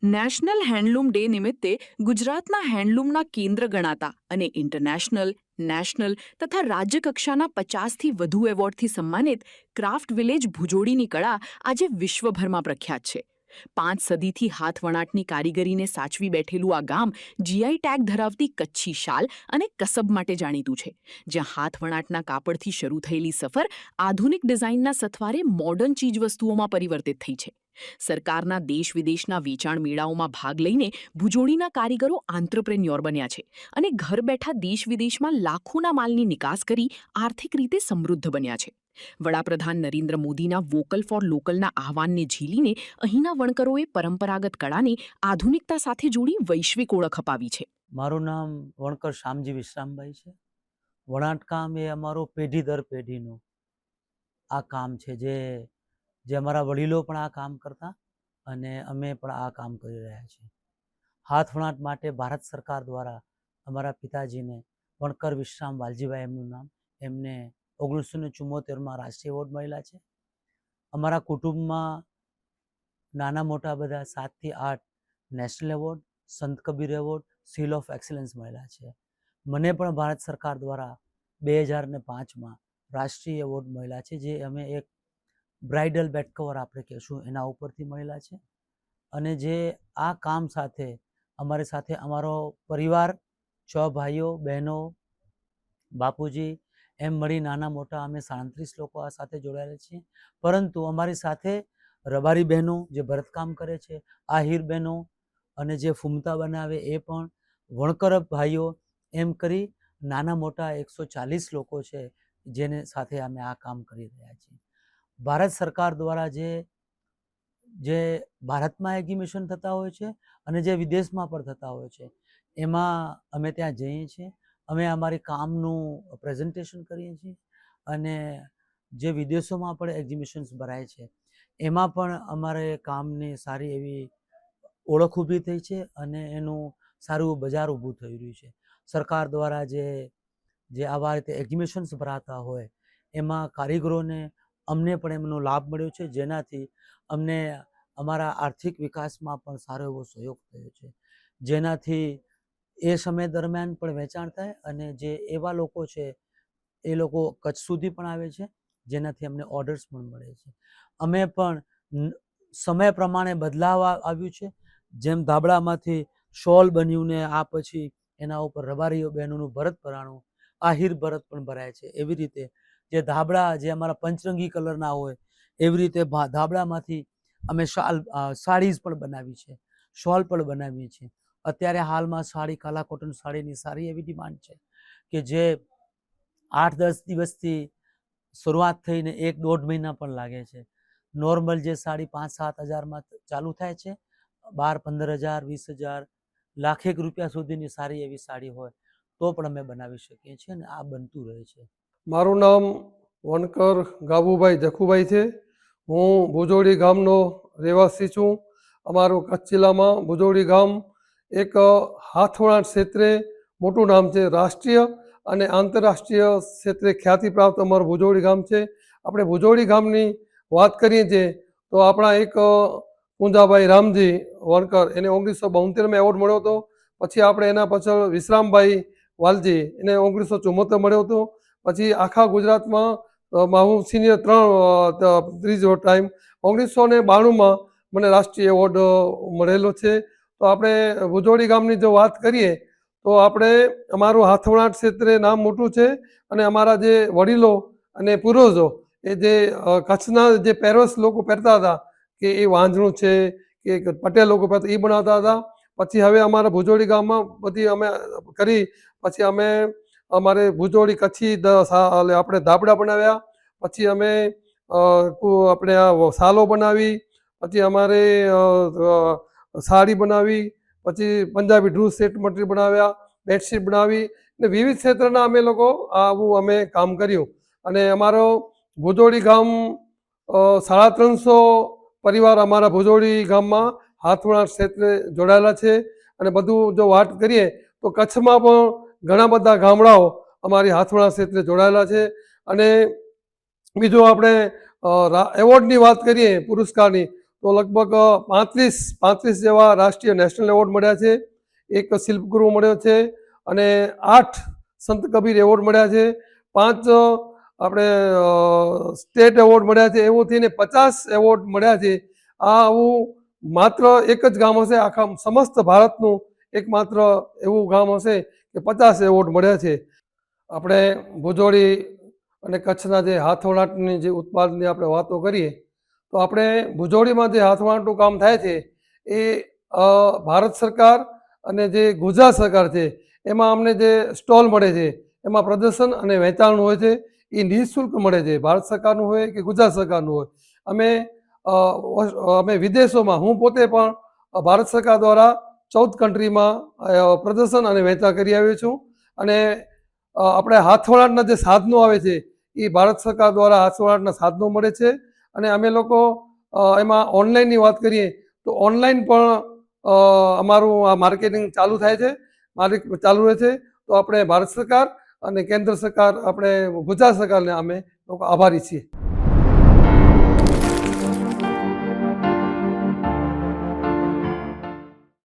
National handloom day નિમિત્તે ગુજરાતના હેન્ડલૂમના કેન્દ્ર ગણાતા અને ઇન્ટરનેશનલ, નેશનલ તથા રાજ્યકક્ષાના 50થી વધુ એવોર્ડથી સન્માનિત ક્રાફ્ટ વિલેજ ભુજોડીની કળા આજે વિશ્વભરમાં પ્રખ્યાત છે. 5 સદીથી હાથવણાટની કારીગરીને સાચવી બેઠેલું આ ગામ જીઆઈ ટેગ ધરાવતી કચ્છી શાલ અને કસબ માટે જાણીતું છે, જ્યાં હાથવણાટના કાપડથી શરૂ થયેલી સફર આધુનિક ડિઝાઇનના સથવારે મોડર્ન ચીજવસ્તુઓમાં પરિવર્તિત થઈ છે. સરકારના દેશ વિદેશના વેચાણ મેળાઓમાં ભાગ લઈને ભુજોડીના કારીગરો આંત્રપ્રેન્યોર બન્યા છે અને ઘર બેઠા દેશ વિદેશમાં લાખોના માલની નિકાસ કરી આર્થિક રીતે સમૃદ્ધ બન્યા છે. વડાપ્રધાન નરેન્દ્ર મોદીના વોકલ ફોર લોકલના આહવાનને ઝીલીને અહીંના વણકરોએ પરંપરાગત કળાને આધુનિકતા સાથે જોડી વૈશ્વિક ઓળખ અપાવી છે. મારું નામ વણકર શામજી વિશ્રામભાઈ છે. વણાટકામ એ અમારો પેઢી દર પેઢીનું આ કામ છે, જે અમારા વડીલો પણ આ કામ કરતા અને અમે પણ આ કામ કરી રહ્યા છીએ. હાથવણાટ માટે ભારત સરકાર દ્વારા અમારા પિતાજીને વણકર વિશ્રામ વાલજીભાઈ એમનું નામ, એમને 1974માં રાષ્ટ્રીય એવોર્ડ મળેલા છે. અમારા કુટુંબમાં નાના મોટા બધા 7થી 8 નેશનલ એવોર્ડ, સંત Kabir award, seal of excellence મળેલા છે. મને પણ ભારત સરકાર દ્વારા 2005માં રાષ્ટ્રીય એવોર્ડ મળેલા છે, જે અમે એક બ્રાઇડલ બેડ કવર આપણે કહેશું એના ઉપરથી મળેલા છે. અને જે આ કામ સાથે અમારી સાથે અમારો પરિવાર, 6 ભાઈઓ બહેનો, બાપુજી એમ મળી નાના મોટા અમે 37 લોકો આ સાથે જોડાયેલા છીએ. પરંતુ અમારી સાથે રબારી બહેનો જે ભરતકામ કરે છે, આહિર બહેનો અને જે ફૂમતા બનાવે એ પણ, વણકર ભાઈઓ, એમ કરી નાના મોટા 140 લોકો છે જેને સાથે અમે આ કામ કરી રહ્યા છીએ. ભારત સરકાર દ્વારા જે ભારતમાં એક્ઝિબિશન થતા હોય છે અને જે વિદેશમાં પણ થતા હોય છે, એમાં અમે ત્યાં જઈએ છીએ. અમે અમારી કામનું પ્રેઝન્ટેશન કરીએ છીએ અને જે વિદેશોમાં પણ એક્ઝિબિશન્સ ભરાય છે એમાં પણ અમારે કામની સારી એવી ઓળખ ઊભી થઈ છે અને એનું સારું બજાર ઊભું થઈ રહ્યું છે. સરકાર દ્વારા જે આવા રીતે એક્ઝિબિશન્સ ભરાતા હોય એમાં કારીગરોને, અમને પણ એમનો લાભ મળ્યો છે, જેનાથી અમને અમારા આર્થિક વિકાસમાં પણ સારો એવો સહયોગ થયો છે. જેનાથી એ સમય દરમિયાન પણ વેચાણ થાય અને જે એવા લોકો છે એ લોકો કચ્છ સુધી પણ આવે છે, જેનાથી અમને ઓર્ડર્સ પણ મળે છે. અમે પણ સમય પ્રમાણે બદલાવ આવ્યું છે. જેમ ધાબળામાંથી શોલ બન્યું ને આ પછી એના ઉપર રબારીઓ બહેનોનું ભરત ભરાણું, આહિર ભરત પણ ભરાય છે. એવી રીતે જે ધાબળા જે અમારા પંચરંગી કલરના હોય એવી રીતે ધાબળામાંથી અમે સાડીઝ પણ બનાવી છે, શોલ પણ બનાવીએ છીએ. અત્યારે હાલમાં સાડી, કાલા કોટન સાડીની સારી એવી ડિમાન્ડ છે કે જે 8-10 દિવસથી શરૂઆત થઈને 1-1.5 મહિના પણ લાગે છે. નોર્મલ જે સાડી 5-7 હજારમાં ચાલુ થાય છે, 12-15 હજાર, 20 હજાર, લાખેક રૂપિયા સુધીની સારી એવી સાડી હોય તો પણ અમે બનાવી શકીએ છીએ અને આ બનતું રહે છે. મારું નામ વણકર ગાબુભાઈ જખુભાઈ છે. હું ભુજોડી ગામનો રહેવાસી છું. અમારું કચ્છ જિલ્લામાં ભુજોડી ગામ એક હાથવણાટ ક્ષેત્રે મોટું નામ છે. રાષ્ટ્રીય અને આંતરરાષ્ટ્રીય ક્ષેત્રે ખ્યાતિ પ્રાપ્ત અમારું ભુજોડી ગામ છે. આપણે ભુજોડી ગામની વાત કરીએ છીએ તો આપણા એક પૂંજાભાઈ રામજી વણકર, એને 1972માં એવોર્ડ મળ્યો હતો. પછી આપણે એના પાછળ વિશ્રામભાઈ વાલજી, એને 1974 મળ્યો હતો. પછી આખા ગુજરાતમાં હું સિનિયર ત્રીજો ટાઈમ 1992માં મને રાષ્ટ્રીય એવોર્ડ મળેલો છે. તો આપણે ભુજોડી ગામની જો વાત કરીએ તો આપણે અમારું હાથવણાટ ક્ષેત્રે નામ મોટું છે અને અમારા જે વડીલો અને પૂર્વજો એ જે કચ્છના જે પહેરવેશ લોકો પહેરતા હતા કે એ વાંજણું છે કે પટેલ લોકો પહેરતા એ બનાવતા હતા. પછી હવે અમારા ભુજોડી ગામમાં બધી અમે કરી, પછી અમે અમારે ભુજોડી કચ્છી આપણે ધાબળા બનાવ્યા, પછી અમે આપણે આ સાલો બનાવી, પછી અમારે સાડી બનાવી, પછી પંજાબી ડ્રૂસ સેટ મટીરિયલ બનાવ્યા, બેડશીટ બનાવી ને વિવિધ ક્ષેત્રના અમે લોકો આવું અમે કામ કર્યું. અને અમારો ભુજોડી ગામ 350 પરિવાર અમારા ભુજોડી ગામમાં હાથવણાટ ક્ષેત્રે જોડાયેલા છે. અને બધું જો વાત કરીએ તો કચ્છમાં પણ ઘણા બધા ગામડાઓ અમારી હાથવણાટ ક્ષેત્રે જોડાયેલા છે. અને બીજું આપણે એવોર્ડની વાત કરીએ પુરસ્કારની, તો લગભગ 35 જેવા રાષ્ટ્રીય નેશનલ એવોર્ડ મળ્યા છે, એક શિલ્પગુરુ મળ્યો છે અને 8 સંત કબીર એવોર્ડ મળ્યા છે, 5 આપણે સ્ટેટ એવોર્ડ મળ્યા છે. એવું થઈને 50 એવોર્ડ મળ્યા છે. આવું માત્ર એક જ ગામ હશે આખા સમસ્ત ભારતનું એકમાત્ર એવું ગામ હશે કે 50 એવોર્ડ મળ્યા છે. આપણે ભુજોડી અને કચ્છના જે હાથવણાટની જે ઉત્પાદનની આપણે વાતો કરીએ તો આપણે ભુજોડીમાં જે હાથવણાટનું કામ થાય છે એ ભારત સરકાર અને જે ગુજરાત સરકાર છે એમાં અમને જે સ્ટોલ મળે છે એમાં પ્રદર્શન અને વેચાણ હોય છે એ નિઃશુલ્ક મળે છે. ભારત સરકારનું હોય કે ગુજરાત સરકારનું હોય. અમે વિદેશોમાં, હું પોતે પણ ભારત સરકાર દ્વારા 14 કન્ટ્રીમાં પ્રદર્શન અને વેચાણ કરી આવ્યો છું. અને આપણે હાથવણાટના જે સાધનો આવે છે એ ભારત સરકાર દ્વારા હાથવણાટના સાધનો મળે છે. અને અમે લોકો એમાં ઓનલાઈનની વાત કરીએ તો ઓનલાઈન પણ અમારું આ માર્કેટિંગ ચાલુ થાય છે, ચાલુ રહે છે. તો આપણે ભારત સરકાર અને કેન્દ્ર સરકાર, આપણે ગુજરાત સરકારને અમે લોકો આભારી છીએ.